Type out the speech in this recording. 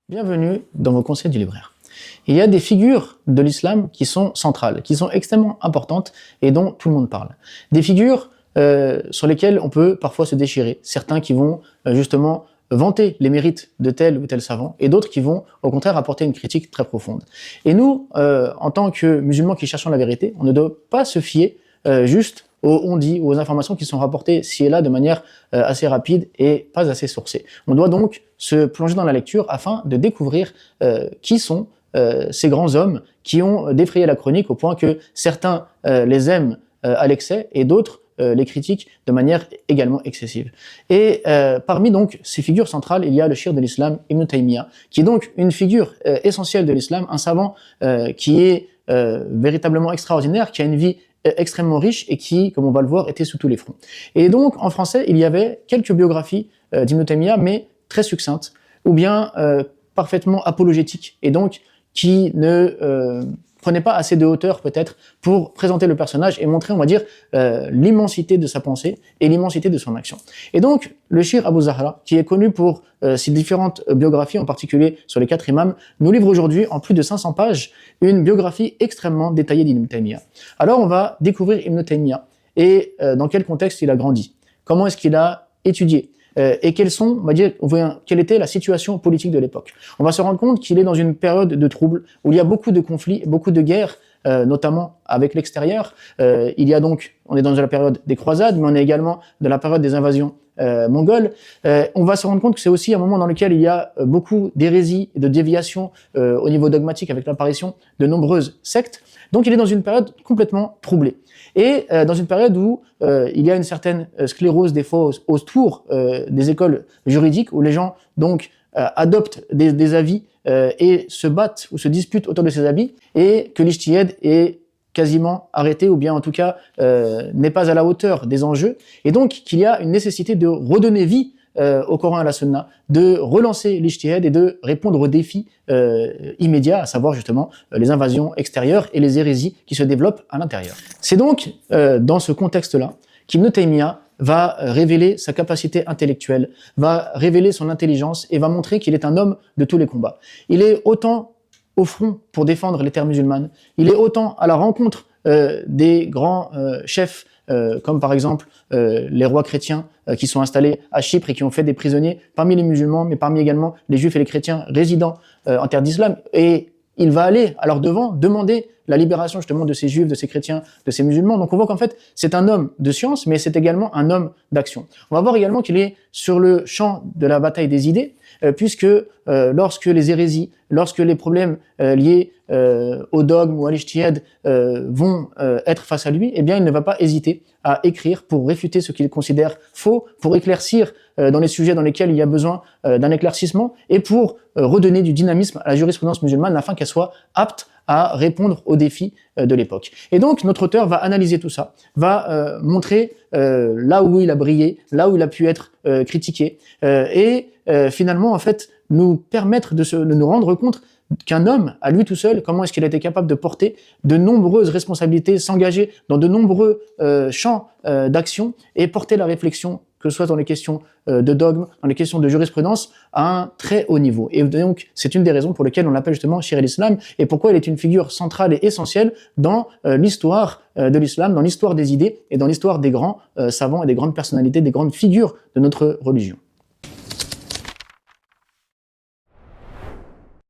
Bienvenue dans vos conseils du libraire. Il y a des figures de l'islam qui sont centrales, qui sont extrêmement importantes et dont tout le monde parle. Des figures sur lesquelles on peut parfois se déchirer. Certains qui vont justement vanter les mérites de tel ou tel savant et d'autres qui vont au contraire apporter une critique très profonde. Et nous, en tant que musulmans qui cherchons la vérité, on ne doit pas se fier juste aux on-dit ou aux informations qui sont rapportées ci et là de manière assez rapide et pas assez sourcée. On doit donc se plonger dans la lecture afin de découvrir qui sont ces grands hommes qui ont défrayé la chronique au point que certains les aiment à l'excès et d'autres les critiquent de manière également excessive. Et parmi donc ces figures centrales, il y a le shir de l'islam, Ibn Taymiyyah, qui est donc une figure essentielle de l'islam, un savant qui est véritablement extraordinaire, qui a une vie extrêmement riche et qui, comme on va le voir, était sous tous les fronts. Et donc, en français, il y avait quelques biographies d'Ibn Taymiyyah, mais très succinctes, ou bien parfaitement apologétiques, et donc qui ne prenaient pas assez de hauteur, peut-être, pour présenter le personnage et montrer, on va dire, l'immensité de sa pensée et l'immensité de son action. Et donc, le shir Abu Zahra, qui est connu pour ses différentes biographies, en particulier sur les 4 imams, nous livre aujourd'hui, en plus de 500 pages, une biographie extrêmement détaillée d'Ibn Taymiyyah. Alors, on va découvrir Ibn Taymiyyah et dans quel contexte il a grandi, comment est-ce qu'il a étudié, et on va dire, quelle était la situation politique de l'époque. On va se rendre compte qu'il est dans une période de troubles, où il y a beaucoup de conflits, beaucoup de guerres, notamment avec l'extérieur. Il y a donc, on est dans la période des croisades, mais on est également dans la période des invasions mongoles. On va se rendre compte que c'est aussi un moment dans lequel il y a beaucoup d'hérésies et de déviations au niveau dogmatique avec l'apparition de nombreuses sectes. Donc il est dans une période complètement troublée. Et dans une période où il y a une certaine sclérose des fois autour des écoles juridiques, où les gens donc adoptent des avis et se battent ou se disputent autour de ces avis, et que l'ijtihad est quasiment arrêté, ou bien en tout cas n'est pas à la hauteur des enjeux, et donc qu'il y a une nécessité de redonner vie au Coran et à la Sunna, de relancer l'ijtihad et de répondre aux défis immédiats, à savoir justement les invasions extérieures et les hérésies qui se développent à l'intérieur. C'est donc dans ce contexte-là qu'Ibn Taymiyyah va révéler sa capacité intellectuelle, va révéler son intelligence et va montrer qu'il est un homme de tous les combats. Il est autant au front pour défendre les terres musulmanes, il est autant à la rencontre des grands chefs comme par exemple les rois chrétiens qui sont installés à Chypre et qui ont fait des prisonniers parmi les musulmans, mais parmi également les juifs et les chrétiens résidant en terre d'islam. Et il va aller à leur devant demander la libération justement de ces juifs, de ces chrétiens, de ces musulmans. Donc on voit qu'en fait, c'est un homme de science, mais c'est également un homme d'action. On va voir également qu'il est sur le champ de la bataille des idées, puisque lorsque les hérésies, lorsque les problèmes liés au dogme ou à l'ijtihad vont être face à lui, eh bien il ne va pas hésiter à écrire pour réfuter ce qu'il considère faux, pour éclaircir dans les sujets dans lesquels il y a besoin d'un éclaircissement et pour redonner du dynamisme à la jurisprudence musulmane afin qu'elle soit apte à répondre aux défis de l'époque. Et donc, notre auteur va analyser tout ça, va montrer là où il a brillé, là où il a pu être critiqué, et finalement, en fait, nous permettre de nous rendre compte qu'un homme, à lui tout seul, comment est-ce qu'il a été capable de porter de nombreuses responsabilités, s'engager dans de nombreux champs d'action et porter la réflexion, que ce soit dans les questions de dogme, dans les questions de jurisprudence, à un très haut niveau. Et donc, c'est une des raisons pour lesquelles on l'appelle justement Shir al-Islam, et pourquoi il est une figure centrale et essentielle dans l'histoire de l'islam, dans l'histoire des idées, et dans l'histoire des grands savants et des grandes personnalités, des grandes figures de notre religion.